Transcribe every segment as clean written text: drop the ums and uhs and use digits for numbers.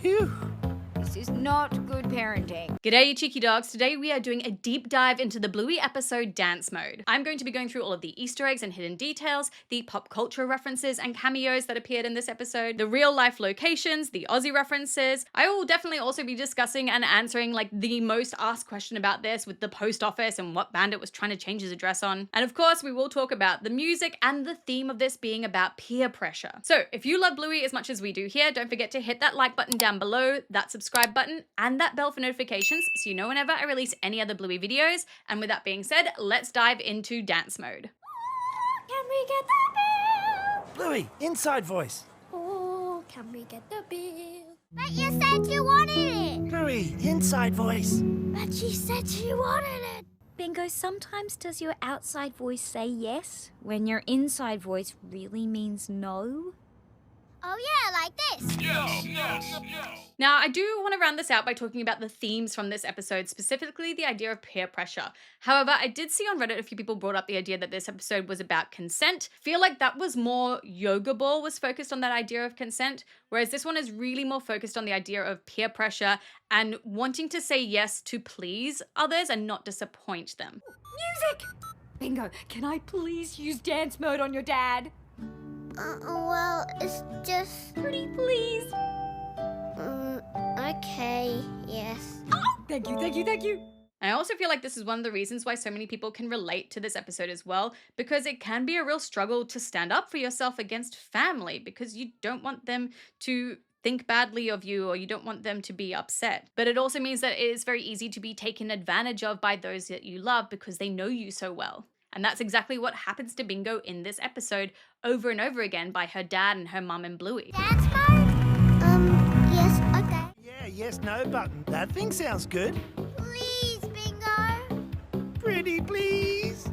Phew. This is not good parenting. G'day, you cheeky dogs. Today we are doing a deep dive into the Bluey episode Dance Mode. I'm going to be going through all of the Easter eggs and hidden details, the pop culture references and cameos that appeared in this episode, the real life locations, the Aussie references. I will definitely also be discussing and answering like the most asked question about this with the post office and what Bandit was trying to change his address on. And of course, we will talk about the music and the theme of this being about peer pressure. So if you love Bluey as much as we do here, don't forget to hit that like button down below, that subscribe button, and that bell for notifications so you know whenever I release any other Bluey videos. And with that being said, let's dive into Dance Mode. Can we get the bill? Bluey, inside voice. Oh, can we get the bill? But you said you wanted it. Bluey, inside voice. But she said she wanted it. Bingo, sometimes does your outside voice say yes when your inside voice really means no? Oh yeah, like this. Now, I do want to round this out by talking about the themes from this episode, specifically the idea of peer pressure. However, I did see on Reddit a few people brought up the idea that this episode was about consent. Feel like that was more Yoga Ball was focused on that idea of consent, whereas this one is really more focused on the idea of peer pressure and wanting to say yes to please others and not disappoint them. Music! Bingo, can I please use dance mode on your dad? Well, it's just... Pretty please. Okay, yes. Oh, thank you, thank you, thank you. I also feel like this is one of the reasons why so many people can relate to this episode as well, because it can be a real struggle to stand up for yourself against family because you don't want them to think badly of you or you don't want them to be upset. But it also means that it is very easy to be taken advantage of by those that you love because they know you so well. And that's exactly what happens to Bingo in this episode over and over again by her dad and her mum and Bluey. Dance mode? Yes, okay. Yeah, yes, no button. That thing sounds good. Please, Bingo. Pretty please.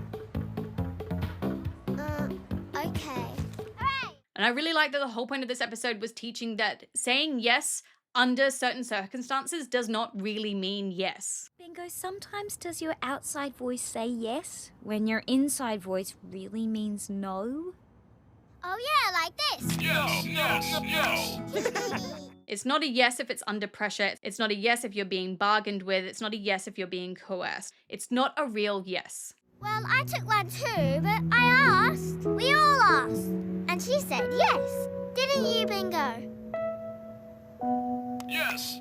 Okay. Hooray! And I really like that the whole point of this episode was teaching that saying yes under certain circumstances does not really mean yes. Bingo, sometimes does your outside voice say yes when your inside voice really means no? Oh yeah, like this. It's not a yes if it's under pressure. It's not a yes if you're being bargained with. It's not a yes if you're being coerced. It's not a real yes. Well, I took one too, but I asked. We all asked. And she said yes. Didn't you, Bingo? Yes.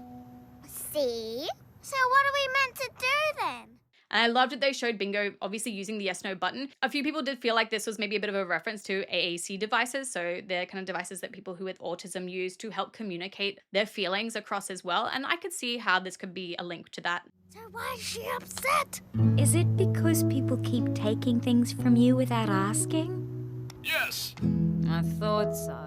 See? So what are we meant to do then? And I loved that they showed Bingo obviously using the yes no button. A few people did feel like this was maybe a bit of a reference to AAC devices. So they're kind of devices that people who with autism use to help communicate their feelings across as well. And I could see how this could be a link to that. So why is she upset? Is it because people keep taking things from you without asking? Yes. I thought so.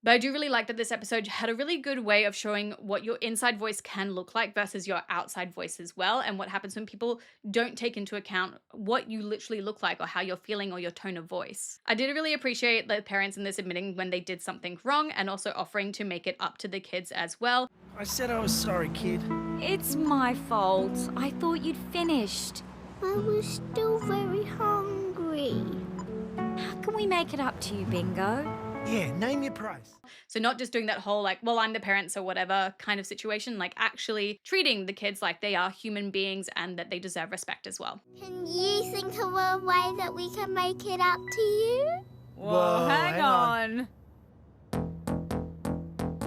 But I do really like that this episode had a really good way of showing what your inside voice can look like versus your outside voice as well, and what happens when people don't take into account what you literally look like or how you're feeling or your tone of voice. I did really appreciate the parents in this admitting when they did something wrong and also offering to make it up to the kids as well. I said I was sorry, kid. It's my fault. I thought you'd finished. I was still very hungry. How can we make it up to you, Bingo? Yeah, name your price. So not just doing that whole like, well, I'm the parents or whatever kind of situation, like actually treating the kids like they are human beings and that they deserve respect as well. Can you think of a way that we can make it up to you? Whoa, hang on.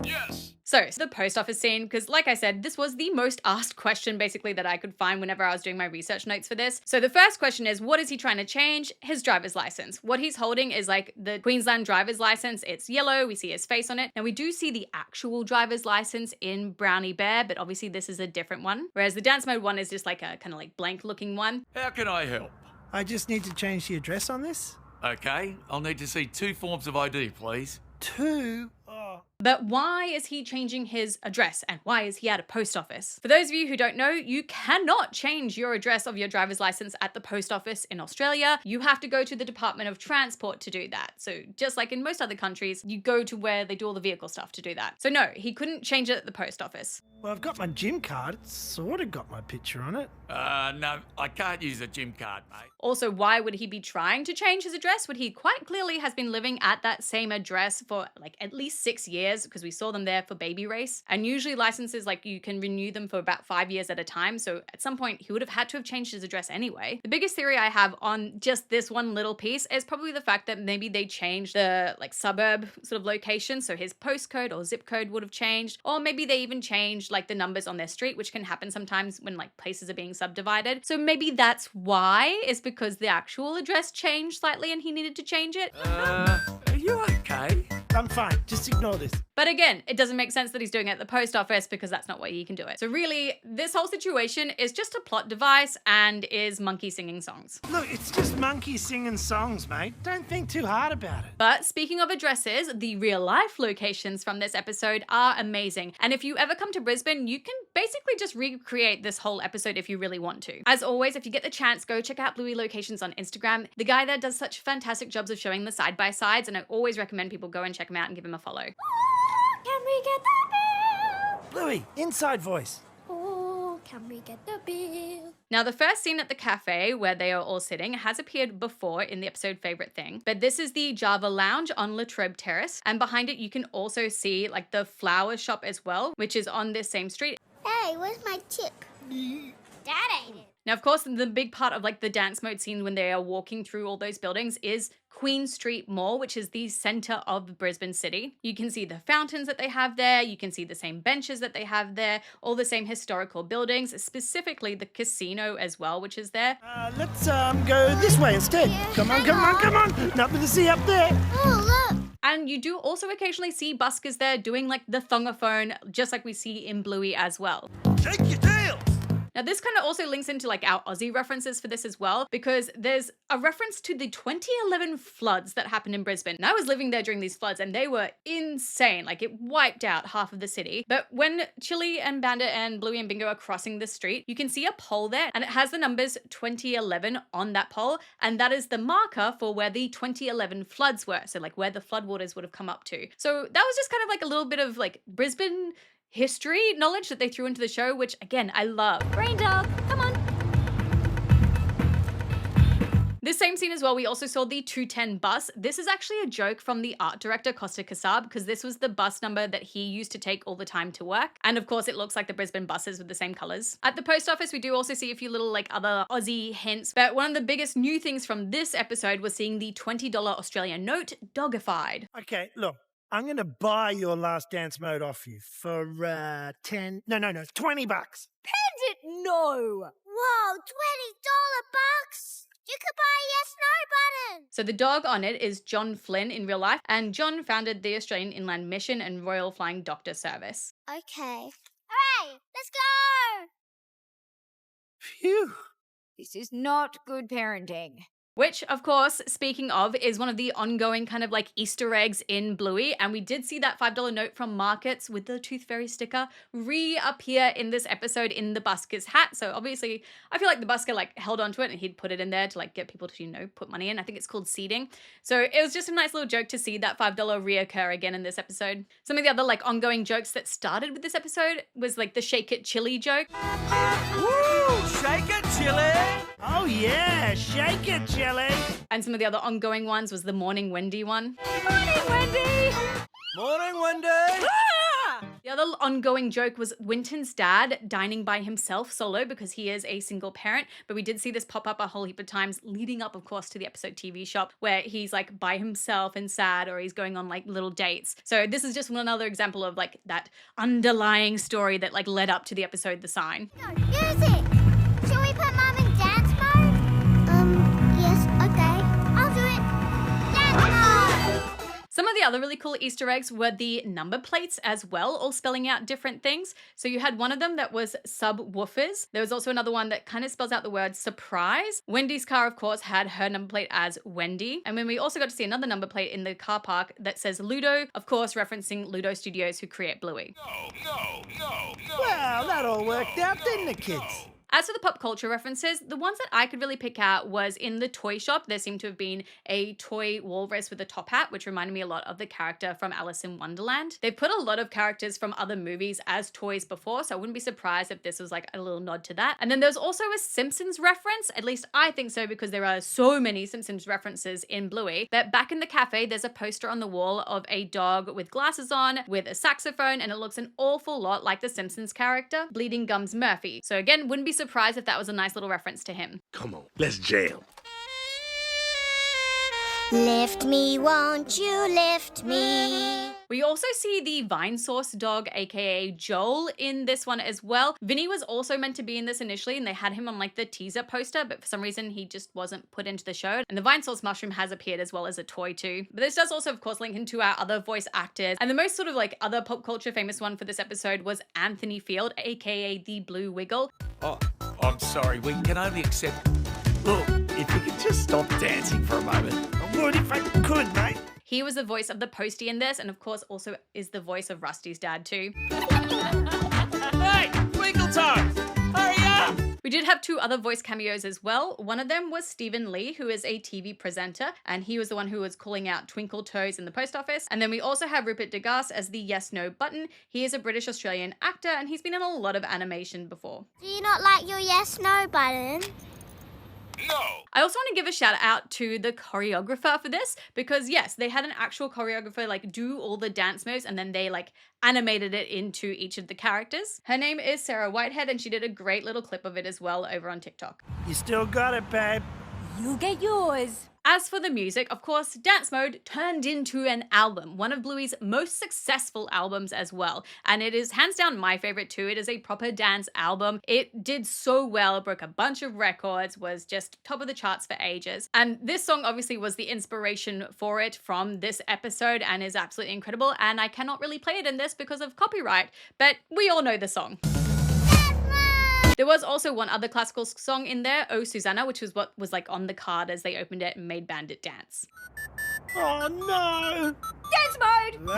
Yes. So the post office scene, because like I said, this was the most asked question basically that I could find whenever I was doing my research notes for this. So the first question is, what is he trying to change? His driver's license. What he's holding is like the Queensland driver's license. It's yellow. We see his face on it. Now we do see the actual driver's license in Brownie Bear, but obviously this is a different one. Whereas the dance mode one is just like a kind of like blank looking one. How can I help? I just need to change the address on this. Okay, I'll need to see 2 forms of ID, please. 2? Oh. But why is he changing his address and why is he at a post office? For those of you who don't know, you cannot change your address of your driver's license at the post office in Australia. You have to go to the Department of Transport to do that. So just like in most other countries, you go to where they do all the vehicle stuff to do that. So no, he couldn't change it at the post office. Well, I've got my gym card. It's sort of got my picture on it. No, I can't use a gym card, mate. Also, why would he be trying to change his address when he quite clearly has been living at that same address for like at least 6 years? years because we saw them there for Baby Race. And usually licenses, like you can renew them for about 5 years at a time. So at some point he would have had to have changed his address anyway. The biggest theory I have on just this one little piece is probably the fact that maybe they changed the like suburb sort of location. So his postcode or zip code would have changed, or maybe they even changed like the numbers on their street, which can happen sometimes when like places are being subdivided. So maybe that's why, is because the actual address changed slightly and he needed to change it. Are you okay? I'm fine. Just ignore this. But again, it doesn't make sense that he's doing it at the post office because that's not where he can do it. So really, this whole situation is just a plot device and is monkey singing songs. Look, it's just monkeys singing songs, mate. Don't think too hard about it. But speaking of addresses, the real life locations from this episode are amazing. And if you ever come to Brisbane, you can basically just recreate this whole episode if you really want to. As always, if you get the chance, go check out Bluey Locations on Instagram. The guy there does such fantastic jobs of showing the side-by-sides, and I always recommend people go and check him out and give him a follow. Can we get the bill? Bluey, inside voice. Oh, can we get the bill? Now, the first scene at the cafe where they are all sitting has appeared before in the episode Favorite Thing, but this is the Java Lounge on Latrobe Terrace, and behind it you can also see like the flower shop as well, which is on this same street. Hey, where's my chip? Dad ate it. Now, of course, the big part of like the dance mode scene when they are walking through all those buildings is Queen Street Mall, which is the center of Brisbane City. You can see the fountains that they have there. You can see the same benches that they have there, all the same historical buildings, specifically the casino as well, which is there. Let's go this way instead. Come on, come on, come on. Nothing to see up there. Oh, look. And you do also occasionally see buskers there doing like the thongaphone, just like we see in Bluey as well. Shake your tail! Now, this kind of also links into like our Aussie references for this as well, because there's a reference to the 2011 floods that happened in Brisbane. And I was living there during these floods and they were insane. Like it wiped out half of the city. But when Chili and Bandit and Bluey and Bingo are crossing the street, you can see a pole there and it has the numbers 2011 on that pole. And that is the marker for where the 2011 floods were. So like where the floodwaters would have come up to. So that was just kind of like a little bit of like Brisbane history knowledge that they threw into the show, which again, I love. Brain dog, come on. This same scene as well, we also saw the 210 bus. This is actually a joke from the art director, Costa Kassab, because this was the bus number that he used to take all the time to work. And of course, it looks like the Brisbane buses with the same colors. At the post office, we do also see a few little like other Aussie hints, but one of the biggest new things from this episode was seeing the $20 Australian note dogified. Okay, look. I'm going to buy your last dance mode off you for 20 bucks. Bandit, no. Whoa, $20 bucks? You could buy a yes, no button. So the dog on it is John Flynn in real life, and John founded the Australian Inland Mission and Royal Flying Doctor Service. Okay. Hooray, let's go. Phew. This is not good parenting. Which, of course, speaking of, is one of the ongoing kind of like Easter eggs in Bluey. And we did see that $5 note from Markets with the Tooth Fairy sticker reappear in this episode in the busker's hat. So obviously, I feel like the busker like held onto it and he'd put it in there to like get people to, you know, put money in. I think it's called seeding. So it was just a nice little joke to see that $5 reoccur again in this episode. Some of the other like ongoing jokes that started with this episode was like the Shake It Chili joke. Woo! Shake it, Chili! Oh, yeah. Shake it, Chili. And some of the other ongoing ones was the Morning Wendy one. Morning, Wendy. Morning, Wendy! The other ongoing joke was Winton's dad dining by himself solo because he is a single parent. But we did see this pop up a whole heap of times leading up, of course, to the episode TV Shop where he's like by himself and sad, or he's going on like little dates. So this is just another example of like that underlying story that like led up to the episode The Sign. Music. Shall we put Mum in dance mode? Yes, okay. I'll do it. Dance mode. Some of the other really cool Easter eggs were the number plates as well, all spelling out different things. So you had one of them that was subwoofers. There was also another one that kind of spells out the word surprise. Wendy's car, of course, had her number plate as Wendy. And then we also got to see another number plate in the car park that says Ludo, of course, referencing Ludo Studios, who create Bluey. No. Well, that all worked out, didn't it, kids? As for the pop culture references, the ones that I could really pick out was in the toy shop. There seemed to have been a toy walrus with a top hat, which reminded me a lot of the character from Alice in Wonderland. They've put a lot of characters from other movies as toys before, so I wouldn't be surprised if this was like a little nod to that. And then there's also a Simpsons reference, at least I think so, because there are so many Simpsons references in Bluey. But back in the cafe, there's a poster on the wall of a dog with glasses on, with a saxophone, and it looks an awful lot like the Simpsons character, Bleeding Gums Murphy. So again, wouldn't be surprised if that was a nice little reference to him. Come on, let's jam. Lift me, won't you lift me? We also see the vinesauce dog, aka Joel, in this one as well. Vinny was also meant to be in this initially, and they had him on like the teaser poster, but for some reason he just wasn't put into the show. And the vinesauce mushroom has appeared as well as a toy too. But this does also, of course, link into our other voice actors. And the most sort of like other pop culture famous one for this episode was Anthony Field, aka the Blue Wiggle. Oh, I'm sorry, we can only accept... Look, if you could just stop dancing for a moment. I would if I could, mate. He was the voice of the Postie in this, and of course also is the voice of Rusty's dad too. Hey, Twinkle Toes, hurry up! We did have two other voice cameos as well. One of them was Stephen Lee, who is a TV presenter, and he was the one who was calling out Twinkle Toes in the post office. And then we also have Rupert Degas as the Yes No button. He is a British Australian actor, and he's been in a lot of animation before. Do you not like your yes no button? No! I also want to give a shout out to the choreographer for this, because yes, they had an actual choreographer like do all the dance moves, and then they like animated it into each of the characters. Her name is Sarah Whitehead, and she did a great little clip of it as well over on TikTok. You still got it, babe. You get yours. As for the music, of course, Dance Mode turned into an album, one of Bluey's most successful albums as well. And it is hands down my favorite too. It is a proper dance album. It did so well, broke a bunch of records, was just top of the charts for ages. And this song obviously was the inspiration for it from this episode and is absolutely incredible. And I cannot really play it in this because of copyright, but we all know the song. There was also one other classical song in there, Oh Susanna, which was what was like on the card as they opened it and made Bandit dance. Oh no! Dance mode!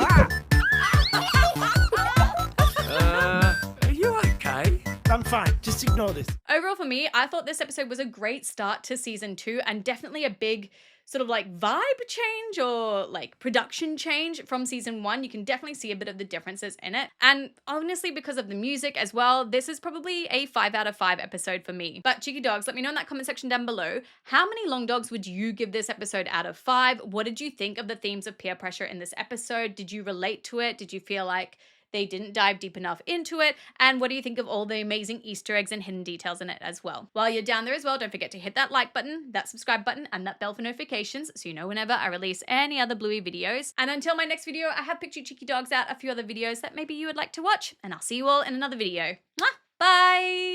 Are you okay? I'm fine. Just ignore this. Overall for me, I thought this episode was a great start to season 2 and definitely a big sort of like vibe change or like production change from season 1. You can definitely see a bit of the differences in it. And honestly, because of the music as well, this is probably a 5 out of 5 episode for me. But cheeky dogs, let me know in that comment section down below, how many long dogs would you give this episode out of 5? What did you think of the themes of peer pressure in this episode? Did you relate to it? Did you feel like they didn't dive deep enough into it? And what do you think of all the amazing Easter eggs and hidden details in it as well? While you're down there as well, don't forget to hit that like button, that subscribe button, and that bell for notifications so you know whenever I release any other Bluey videos. And until my next video, I have picked you cheeky dogs out a few other videos that maybe you would like to watch, and I'll see you all in another video. Mwah! Bye!